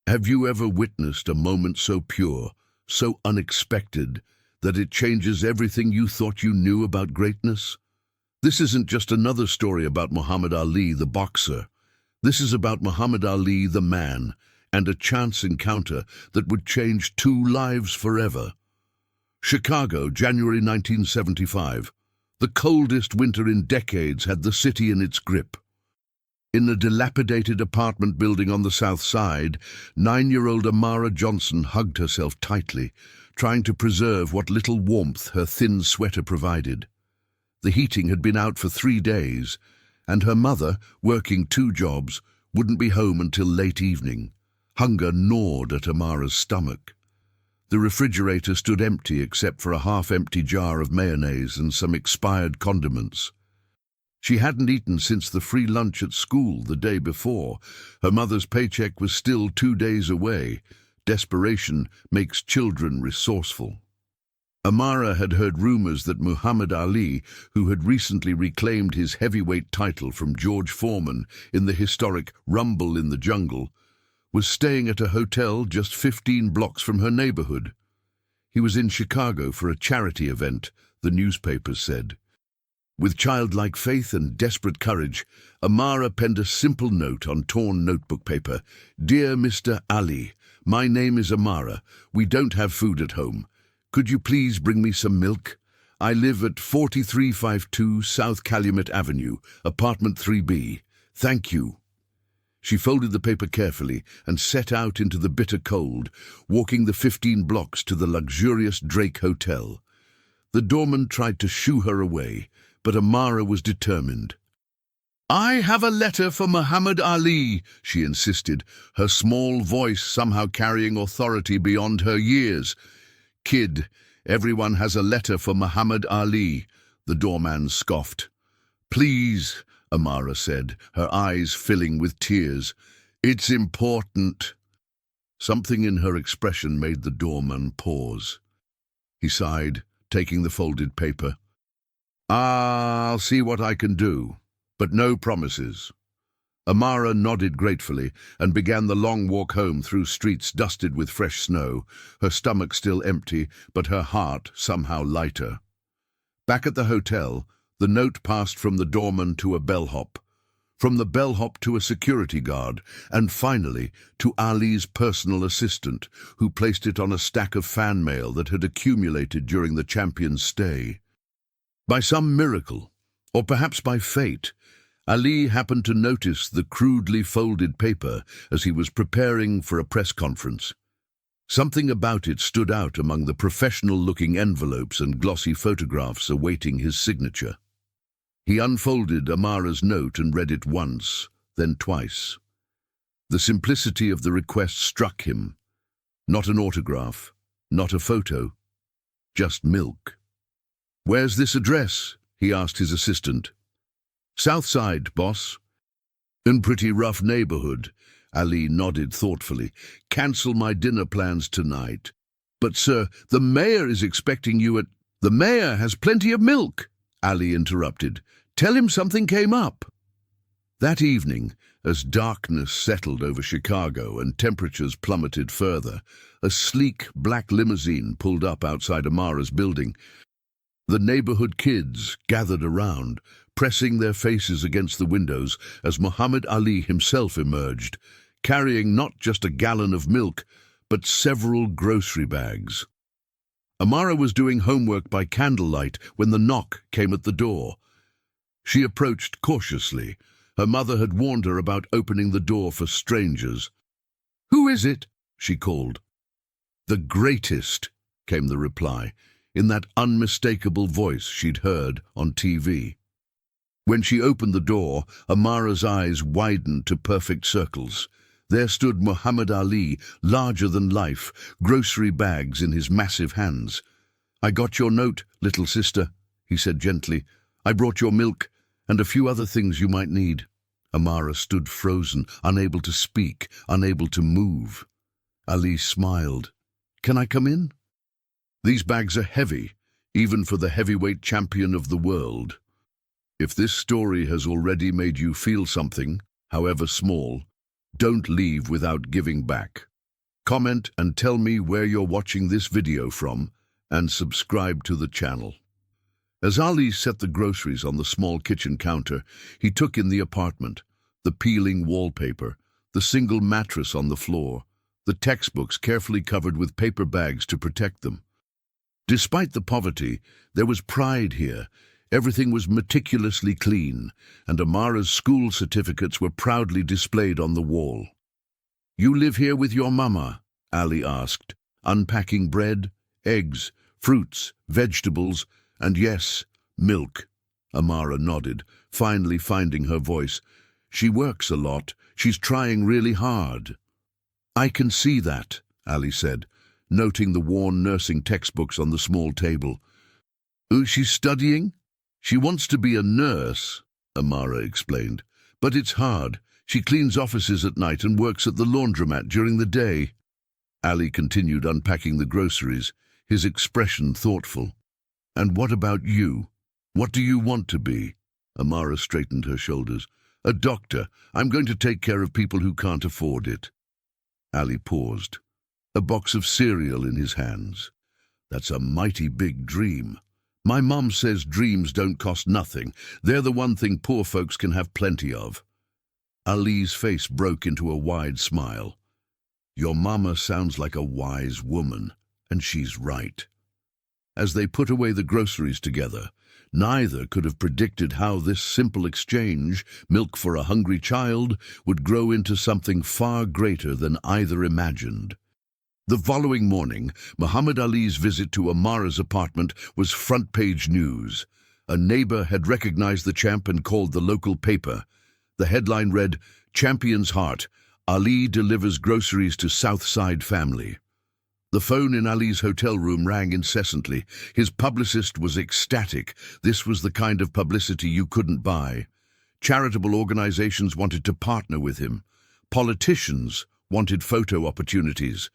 Have you ever witnessed a moment so pure, so unexpected, that it changes everything you thought you knew about greatness? This isn't just another story about Muhammad Ali, the boxer. This is about Muhammad Ali, the man, and a chance encounter that would change two lives forever. Chicago, January 1975. The coldest winter in decades had the city in its grip. In a dilapidated apartment building on the south side, 9-year-old Amara Johnson hugged herself tightly, trying to preserve what little warmth her thin sweater provided. The heating had been out for 3 days, and her mother, working 2 jobs, wouldn't be home until late evening. Hunger gnawed at Amara's stomach. The refrigerator stood empty except for a half-empty jar of mayonnaise and some expired condiments. She hadn't eaten since the free lunch at school the day before. Her mother's paycheck was still 2 days away. Desperation makes children resourceful. Amara had heard rumors that Muhammad Ali, who had recently reclaimed his heavyweight title from George Foreman in the historic Rumble in the Jungle, was staying at a hotel just 15 blocks from her neighborhood. He was in Chicago for a charity event, the newspapers said. With childlike faith and desperate courage, Amara penned a simple note on torn notebook paper. "Dear Mr. Ali, my name is Amara. We don't have food at home. Could you please bring me some milk? I live at 4352 South Calumet Avenue, apartment 3B. Thank you." She folded the paper carefully and set out into the bitter cold, walking the 15 blocks to the luxurious Drake Hotel. The doorman tried to shoo her away, but Amara was determined. "I have a letter for Muhammad Ali," she insisted, her small voice somehow carrying authority beyond her years. "Kid, everyone has a letter for Muhammad Ali," the doorman scoffed. "Please," Amara said, her eyes filling with tears. "It's important." Something in her expression made the doorman pause. He sighed, taking the folded paper. "I'll see what I can do, but no promises." Amara nodded gratefully and began the long walk home through streets dusted with fresh snow, her stomach still empty, but her heart somehow lighter. Back at the hotel, the note passed from the doorman to a bellhop, from the bellhop to a security guard, and finally to Ali's personal assistant, who placed it on a stack of fan mail that had accumulated during the champion's stay. By some miracle, or perhaps by fate, Ali happened to notice the crudely folded paper as he was preparing for a press conference. Something about it stood out among the professional-looking envelopes and glossy photographs awaiting his signature. He unfolded Amara's note and read it once, then twice. The simplicity of the request struck him. Not an autograph, not a photo, just milk. "Where's this address?" he asked his assistant. "South Side, boss." "In pretty rough neighborhood," Ali nodded thoughtfully. "Cancel my dinner plans tonight." "But, sir, the mayor is expecting you at—" "The mayor has plenty of milk," Ali interrupted. "Tell him something came up." That evening, as darkness settled over Chicago and temperatures plummeted further, a sleek black limousine pulled up outside Amara's building. The neighborhood kids gathered around, pressing their faces against the windows as Muhammad Ali himself emerged, carrying not just a gallon of milk, but several grocery bags. Amara was doing homework by candlelight when the knock came at the door. She approached cautiously. Her mother had warned her about opening the door for strangers. "Who is it?" she called. "The greatest," came the reply, in that unmistakable voice she'd heard on TV. When she opened the door, Amara's eyes widened to perfect circles. There stood Muhammad Ali, larger than life, grocery bags in his massive hands. "I got your note, little sister," he said gently. "I brought your milk, and a few other things you might need." Amara stood frozen, unable to speak, unable to move. Ali smiled. "Can I come in?" "These bags are heavy, even for the heavyweight champion of the world. If this story has already made you feel something, however small, don't leave without giving back." Comment and tell me where you're watching this video from, and subscribe to the channel. As Ali set the groceries on the small kitchen counter, he took in the apartment, the peeling wallpaper, the single mattress on the floor, the textbooks carefully covered with paper bags to protect them. Despite the poverty, there was pride here. Everything was meticulously clean, and Amara's school certificates were proudly displayed on the wall. "You live here with your mama?" Ali asked, unpacking bread, eggs, fruits, vegetables, and yes, milk. Amara nodded, finally finding her voice. "She works a lot. She's trying really hard." "I can see that," Ali said, noting the worn nursing textbooks on the small table. "Oh, she's studying? She wants to be a nurse," Amara explained. "But it's hard. She cleans offices at night and works at the laundromat during the day." Ali continued unpacking the groceries, his expression thoughtful. "And what about you? What do you want to be?" Amara straightened her shoulders. "A doctor. I'm going to take care of people who can't afford it." Ali paused, a box of cereal in his hands. "That's a mighty big dream. My mum says dreams don't cost nothing. They're the one thing poor folks can have plenty of." Ali's face broke into a wide smile. "Your mama sounds like a wise woman, and she's right." As they put away the groceries together, neither could have predicted how this simple exchange, milk for a hungry child, would grow into something far greater than either imagined. The following morning, Muhammad Ali's visit to Amara's apartment was front-page news. A neighbor had recognized the champ and called the local paper. The headline read, "Champion's Heart, Ali delivers groceries to Southside family." The phone in Ali's hotel room rang incessantly. His publicist was ecstatic. This was the kind of publicity you couldn't buy. Charitable organizations wanted to partner with him. Politicians wanted photo opportunities.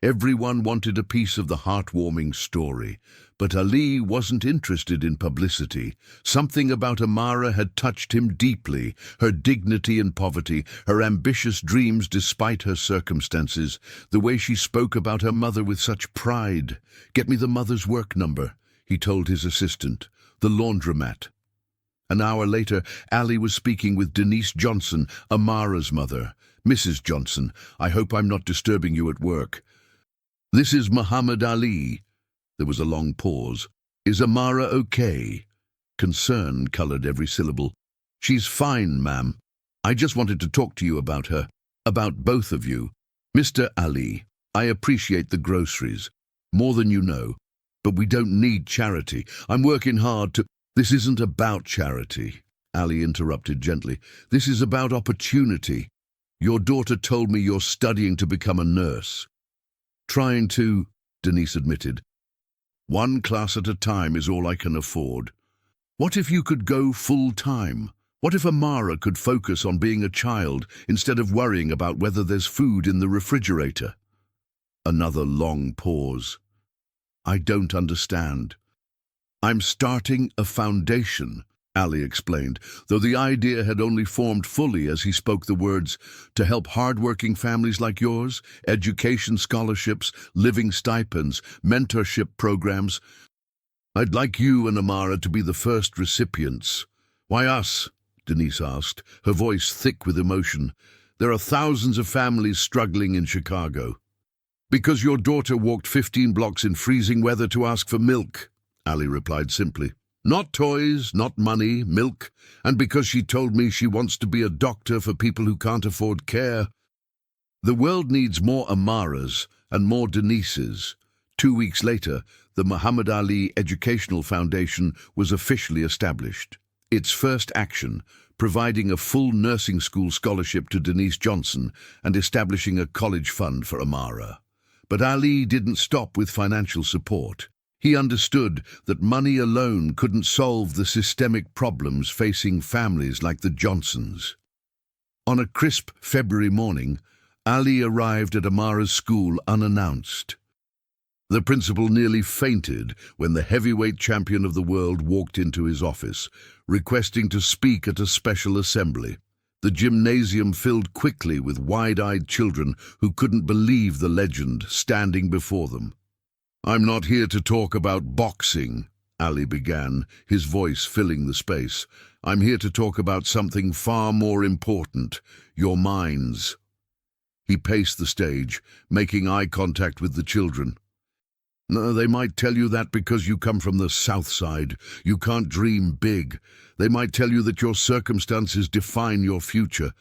Everyone wanted a piece of the heartwarming story, but Ali wasn't interested in publicity. Something about Amara had touched him deeply, her dignity in poverty, her ambitious dreams despite her circumstances, the way she spoke about her mother with such pride. "Get me the mother's work number," he told his assistant, "the laundromat." An hour later, Ali was speaking with Denise Johnson, Amara's mother. "Mrs. Johnson, I hope I'm not disturbing you at work." "This is Muhammad Ali." There was a long pause. "Is Amara okay?" Concern colored every syllable. "She's fine, ma'am. I just wanted to talk to you about her, about both of you. Mr. Ali, I appreciate the groceries, more than you know, but we don't need charity. I'm working hard to—" "This isn't about charity," Ali interrupted gently. "This is about opportunity. Your daughter told me you're studying to become a nurse." "Trying to," Denise admitted. "One class at a time is all I can afford. What if you could go full-time? What if Amara could focus on being a child instead of worrying about whether there's food in the refrigerator?" Another long pause. "I don't understand." "I'm starting a foundation," Ali explained, though the idea had only formed fully as he spoke the words, "to help hard-working families like yours, education scholarships, living stipends, mentorship programs. I'd like you and Amara to be the first recipients." "Why us?" Denise asked, her voice thick with emotion. "There are thousands of families struggling in Chicago." "Because your daughter walked 15 blocks in freezing weather to ask for milk," Ali replied simply. "Not toys, not money, milk, and because she told me she wants to be a doctor for people who can't afford care." The world needs more Amaras and more Denises. 2 weeks later, the Muhammad Ali Educational Foundation was officially established. Its first action, providing a full nursing school scholarship to Denise Johnson and establishing a college fund for Amara. But Ali didn't stop with financial support. He understood that money alone couldn't solve the systemic problems facing families like the Johnsons. On a crisp February morning, Ali arrived at Amara's school unannounced. The principal nearly fainted when the heavyweight champion of the world walked into his office, requesting to speak at a special assembly. The gymnasium filled quickly with wide-eyed children who couldn't believe the legend standing before them. "I'm not here to talk about boxing," Ali began, his voice filling the space. "I'm here to talk about something far more important, your minds." He paced the stage, making eye contact with the children. "No, they might tell you that because you come from the South Side. You can't dream big. They might tell you that your circumstances define your future.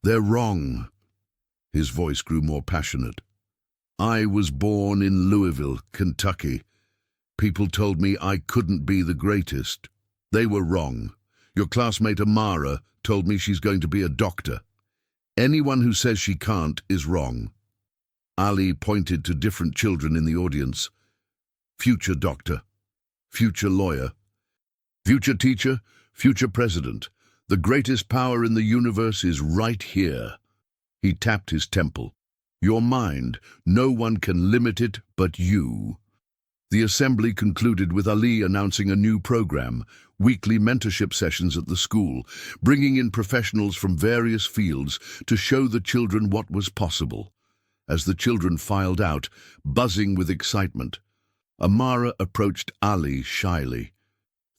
They're wrong." His voice grew more passionate. "I was born in Louisville, Kentucky. People told me I couldn't be the greatest. They were wrong. Your classmate Amara told me she's going to be a doctor. Anyone who says she can't is wrong." Ali pointed to different children in the audience. "Future doctor, future lawyer, future teacher, future president. The greatest power in the universe is right here." He tapped his temple. "Your mind, no one can limit it but you." The assembly concluded with Ali announcing a new program, weekly mentorship sessions at the school, bringing in professionals from various fields to show the children what was possible. As the children filed out, buzzing with excitement, Amara approached Ali shyly.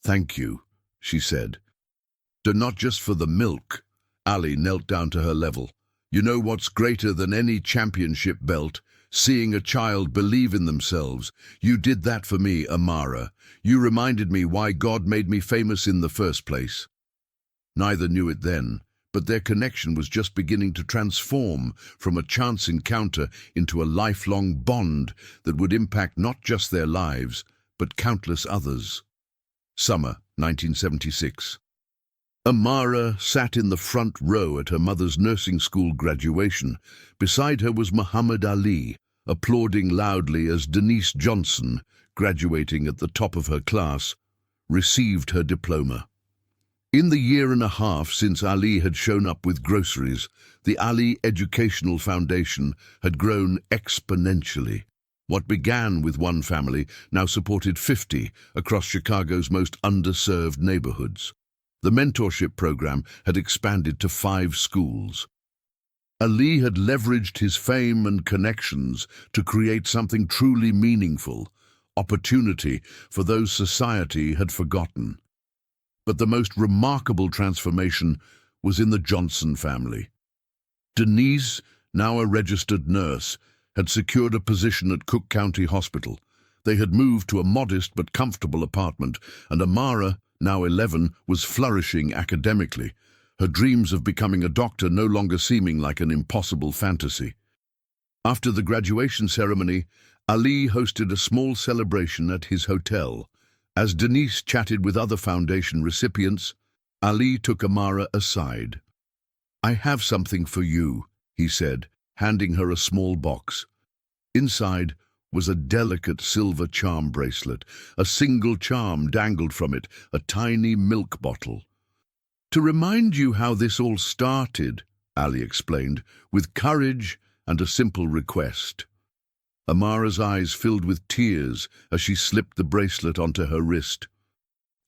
"Thank you," she said. "Not just for the milk." Ali knelt down to her level. "You know what's greater than any championship belt? Seeing a child believe in themselves. You did that for me, Amara. You reminded me why God made me famous in the first place." Neither knew it then, but their connection was just beginning to transform from a chance encounter into a lifelong bond that would impact not just their lives, but countless others. Summer 1976. Amara sat in the front row at her mother's nursing school graduation. Beside her was Muhammad Ali, applauding loudly as Denise Johnson, graduating at the top of her class, received her diploma. In the year and a half since Ali had shown up with groceries, the Ali Educational Foundation had grown exponentially. What began with one family now supported 50 across Chicago's most underserved neighborhoods. The mentorship program had expanded to 5 schools. Ali had leveraged his fame and connections to create something truly meaningful, opportunity for those society had forgotten. But the most remarkable transformation was in the Johnson family. Denise, now a registered nurse, had secured a position at Cook County Hospital. They had moved to a modest but comfortable apartment, and Amara, now 11, was flourishing academically, her dreams of becoming a doctor no longer seeming like an impossible fantasy. After the graduation ceremony, Ali hosted a small celebration at his hotel. As Denise chatted with other foundation recipients, Ali took Amara aside. "I have something for you," he said, handing her a small box. Inside was a delicate silver charm bracelet. A single charm dangled from it, a tiny milk bottle. "To remind you how this all started," Ali explained, "with courage and a simple request." Amara's eyes filled with tears as she slipped the bracelet onto her wrist.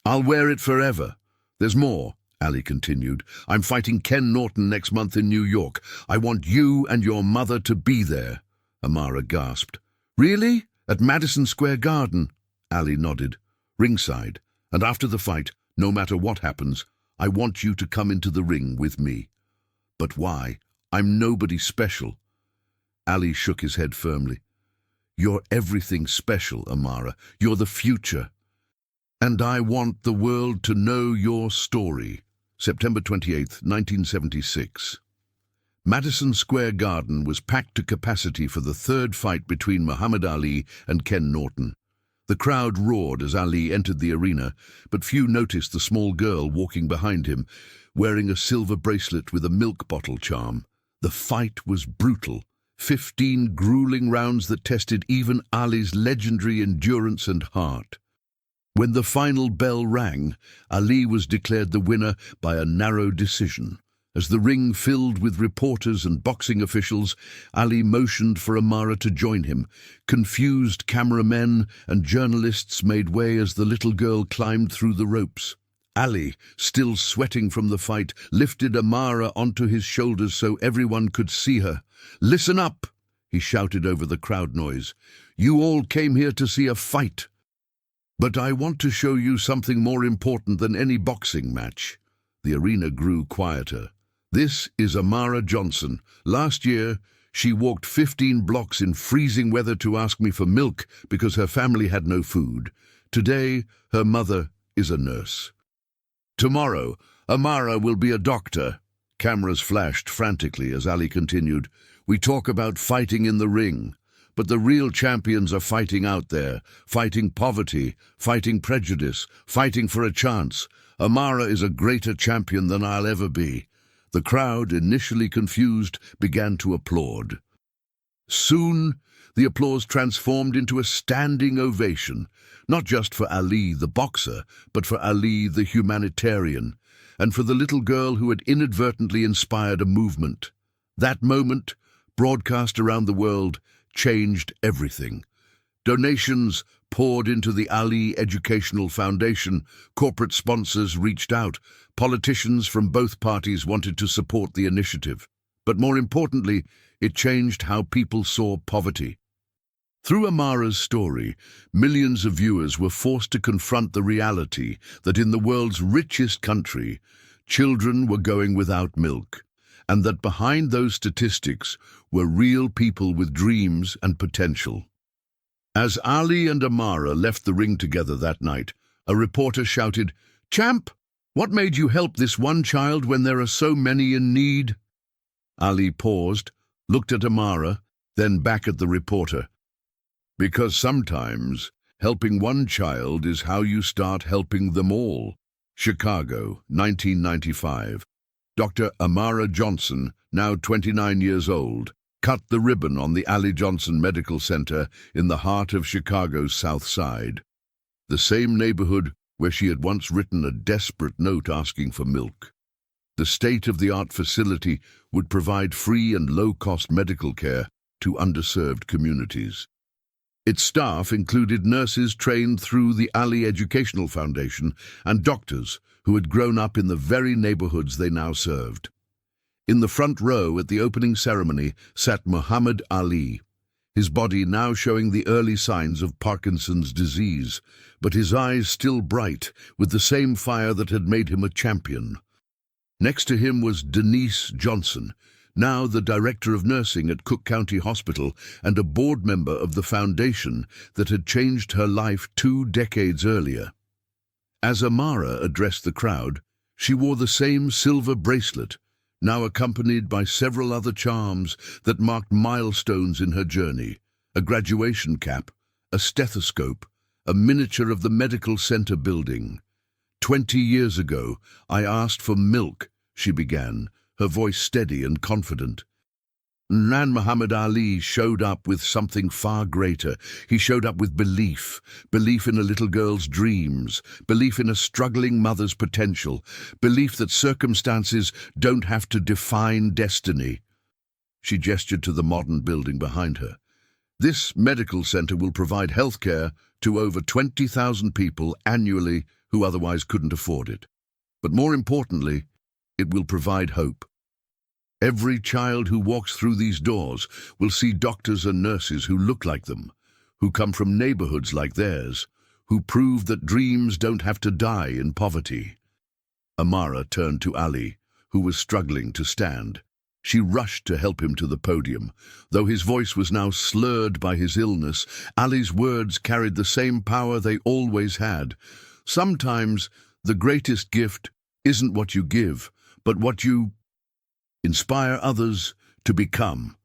"I'll wear it forever. There's more," Ali continued. "I'm fighting Ken Norton next month in New York. I want you and your mother to be there." Amara gasped. "Really? At Madison Square Garden?" Ali nodded. "Ringside. And after the fight, no matter what happens, I want you to come into the ring with me." "But why? I'm nobody special." Ali shook his head firmly. "You're everything special, Amara. You're the future. And I want the world to know your story." September 28, 1976. Madison Square Garden was packed to capacity for the third fight between Muhammad Ali and Ken Norton. The crowd roared as Ali entered the arena, but few noticed the small girl walking behind him, wearing a silver bracelet with a milk bottle charm. The fight was brutal. 15 grueling rounds that tested even Ali's legendary endurance and heart. When the final bell rang, Ali was declared the winner by a narrow decision. As the ring filled with reporters and boxing officials, Ali motioned for Amara to join him. Confused cameramen and journalists made way as the little girl climbed through the ropes. Ali, still sweating from the fight, lifted Amara onto his shoulders so everyone could see her. "Listen up," he shouted over the crowd noise. "You all came here to see a fight. But I want to show you something more important than any boxing match." The arena grew quieter. "This is Amara Johnson. Last year, she walked 15 blocks in freezing weather to ask me for milk because her family had no food. Today, her mother is a nurse. Tomorrow, Amara will be a doctor." Cameras flashed frantically as Ali continued. "We talk about fighting in the ring, but the real champions are fighting out there, fighting poverty, fighting prejudice, fighting for a chance. Amara is a greater champion than I'll ever be." The crowd, initially confused, began to applaud. Soon, the applause transformed into a standing ovation, not just for Ali the boxer, but for Ali the humanitarian, and for the little girl who had inadvertently inspired a movement. That moment, broadcast around the world, changed everything. Donations poured into the Ali Educational Foundation, corporate sponsors reached out, politicians from both parties wanted to support the initiative. But more importantly, it changed how people saw poverty. Through Amara's story, millions of viewers were forced to confront the reality that in the world's richest country, children were going without milk, and that behind those statistics were real people with dreams and potential. As Ali and Amara left the ring together that night, a reporter shouted, "Champ, what made you help this one child when there are so many in need?" Ali paused, looked at Amara, then back at the reporter. "Because sometimes helping one child is how you start helping them all." Chicago, 1995. Dr. Amara Johnson, now 29 years old, cut the ribbon on the Ali Johnson Medical Center in the heart of Chicago's South Side, the same neighborhood where she had once written a desperate note asking for milk. The state-of-the-art facility would provide free and low-cost medical care to underserved communities. Its staff included nurses trained through the Ali Educational Foundation and doctors who had grown up in the very neighborhoods they now served. In the front row at the opening ceremony sat Muhammad Ali, his body now showing the early signs of Parkinson's disease, but his eyes still bright with the same fire that had made him a champion. Next to him was Denise Johnson, now the director of nursing at Cook County Hospital and a board member of the foundation that had changed her life 2 decades earlier. As Amara addressed the crowd, she wore the same silver bracelet, now accompanied by several other charms that marked milestones in her journey: a graduation cap, a stethoscope, a miniature of the medical center building. 20 years ago, I asked for milk," she began, her voice steady and confident. And Muhammad Ali showed up with something far greater. He showed up with belief in a little girl's dreams, belief in a struggling mother's potential, belief that circumstances don't have to define destiny. She gestured to the modern building behind her. "This medical center will provide health care to over 20,000 people annually who otherwise couldn't afford it. But more importantly, it will provide hope. Every child who walks through these doors will see doctors and nurses who look like them, who come from neighborhoods like theirs, who prove that dreams don't have to die in poverty." Amara turned to Ali, who was struggling to stand. She rushed to help him to the podium. Though his voice was now slurred by his illness, Ali's words carried the same power they always had. "Sometimes the greatest gift isn't what you give, but what you inspire others to become."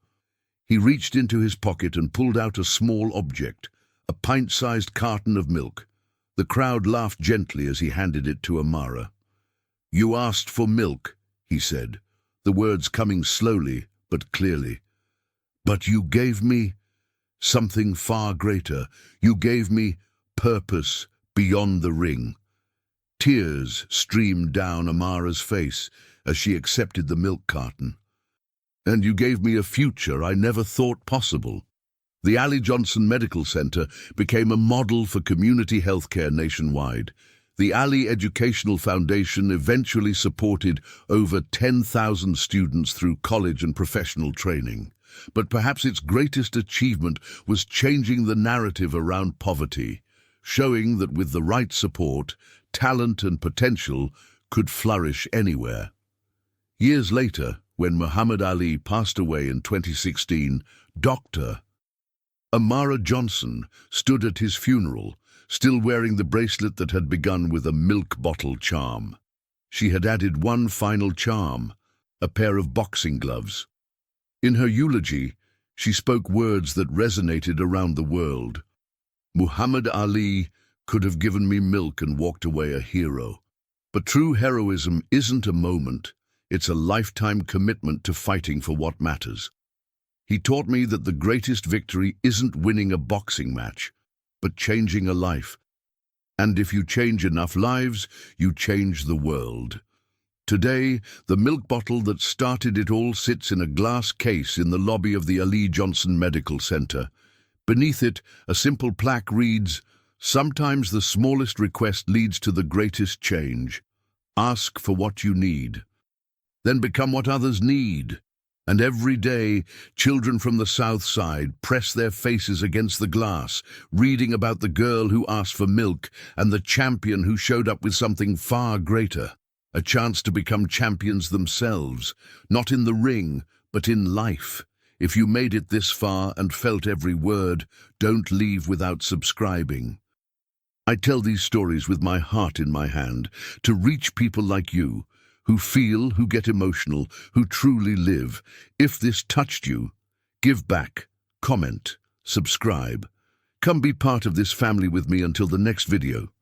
He reached into his pocket and pulled out a small object, a pint-sized carton of milk. The crowd laughed gently as he handed it to Amara. "You asked for milk," he said, the words coming slowly but clearly. "But you gave me something far greater. You gave me purpose beyond the ring." Tears streamed down Amara's face as she accepted the milk carton. "And you gave me a future I never thought possible." The Ali Johnson Medical Center became a model for community healthcare nationwide. The Ali Educational Foundation eventually supported over 10,000 students through college and professional training. But perhaps its greatest achievement was changing the narrative around poverty, showing that with the right support, talent and potential could flourish anywhere. Years later, when Muhammad Ali passed away in 2016, Dr. Amara Johnson stood at his funeral, still wearing the bracelet that had begun with a milk bottle charm. She had added one final charm, a pair of boxing gloves. In her eulogy, she spoke words that resonated around the world. Muhammad Ali could have given me milk and walked away a hero. But true heroism isn't a moment, it's a lifetime commitment to fighting for what matters. He taught me that the greatest victory isn't winning a boxing match, but changing a life. And if you change enough lives, you change the world. Today, the milk bottle that started it all sits in a glass case in the lobby of the Ali Johnson Medical Center. Beneath it, a simple plaque reads, "Sometimes the smallest request leads to the greatest change. Ask for what you need. Then become what others need." And every day, children from the South Side press their faces against the glass, reading about the girl who asked for milk and the champion who showed up with something far greater, a chance to become champions themselves, not in the ring, but in life. If you made it this far and felt every word, don't leave without subscribing. I tell these stories with my heart in my hand, to reach people like you, who feel, who get emotional, who truly live. If this touched you, give back, comment, subscribe. Come be part of this family with me until the next video.